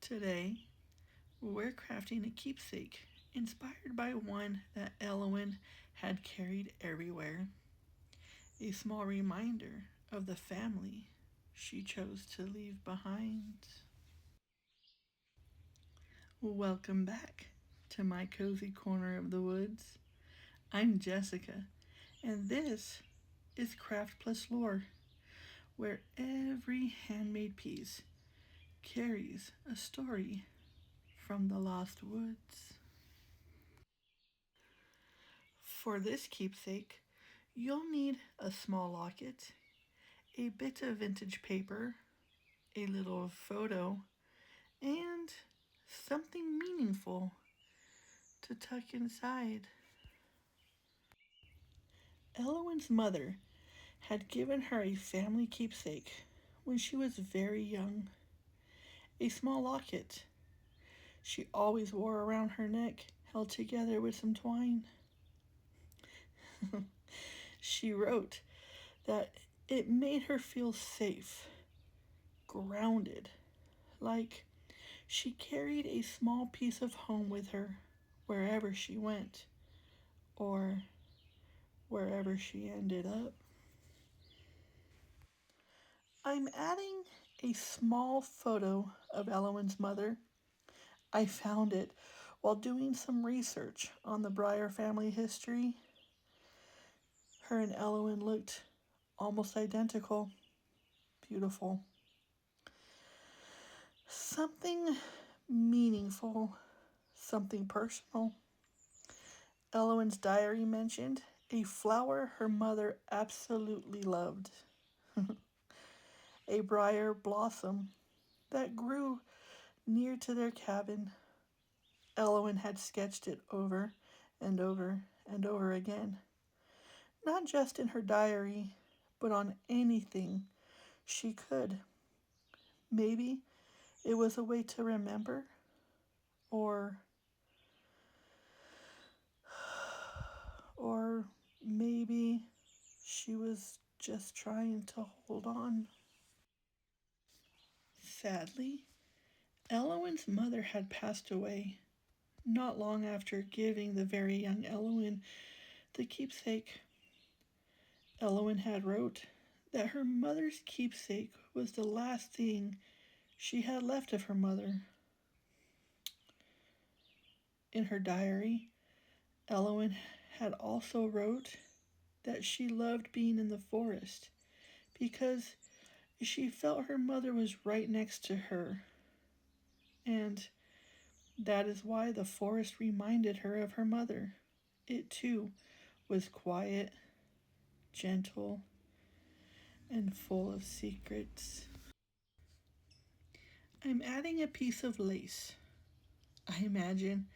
Today, we're crafting a keepsake inspired by one that Elowen had carried everywhere. A small reminder of the family she chose to leave behind. Welcome back to my cozy corner of the woods. I'm Jessica, and this is Craft Plus Lore, where every handmade piece carries a story from the lost woods. For this keepsake, you'll need a small locket, a bit of vintage paper, a little photo, and something meaningful to tuck inside. Elowen's mother had given her a family keepsake when she was very young, a small locket she always wore around her neck, held together with some twine. She wrote that it made her feel safe, grounded, like she carried a small piece of home with her wherever she went, or wherever she ended up. I'm adding a small photo of Elowen's mother. I found it while doing some research on the Briar family history. Her and Elowen looked almost identical. Beautiful. Something meaningful, something personal. Elowen's diary mentioned a flower her mother absolutely loved, a briar blossom that grew near to their cabin. Elowen had sketched it over and over and over again, not just in her diary, but on anything she could. Maybe it was a way to remember, or or maybe she was just trying to hold on. Sadly, Elowen's mother had passed away not long after giving the very young Elowen the keepsake. Elowen had wrote that her mother's keepsake was the last thing she had left of her mother. In her diary, Elowen had also wrote that she loved being in the forest because she felt her mother was right next to her, and that is why the forest reminded her of her mother. It too was quiet, gentle, and full of secrets. I'm adding a piece of lace. I imagine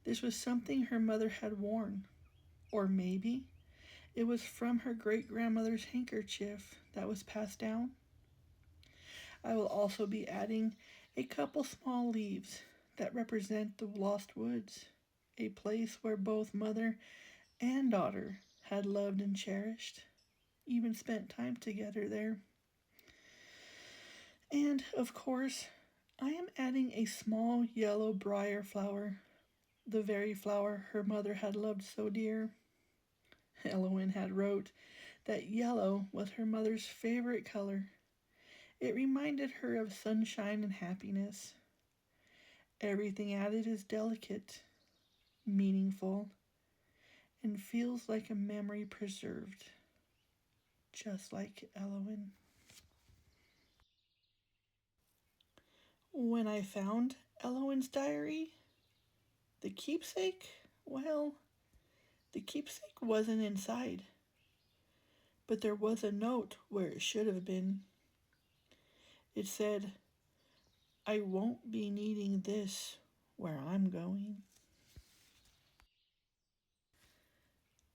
this was something her mother had worn, or maybe it was from her great grandmother's handkerchief that was passed down. I will also be adding a couple small leaves that represent the lost woods, a place where both mother and daughter had loved and cherished, even spent time together there. And of course, I am adding a small yellow briar flower, the very flower her mother had loved so dear. Elowen had wrote that yellow was her mother's favorite color. It reminded her of sunshine and happiness. Everything added is delicate, meaningful, and feels like a memory preserved, just like Elowen. When I found Elowen's diary, the keepsake, well, the keepsake wasn't inside, but there was a note where it should have been. It said, "I won't be needing this where I'm going."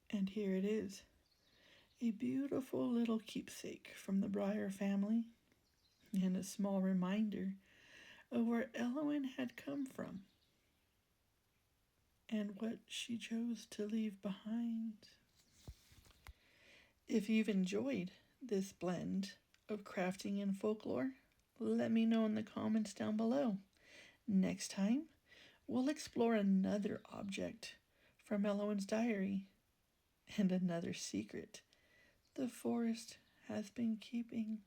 And here it is, a beautiful little keepsake from the Briar family, and a small reminder of where Elowen had come from and what she chose to leave behind. If you've enjoyed this blend of crafting and folklore, let me know in the comments down below. Next time, we'll explore another object from Elowen's diary and another secret the forest has been keeping.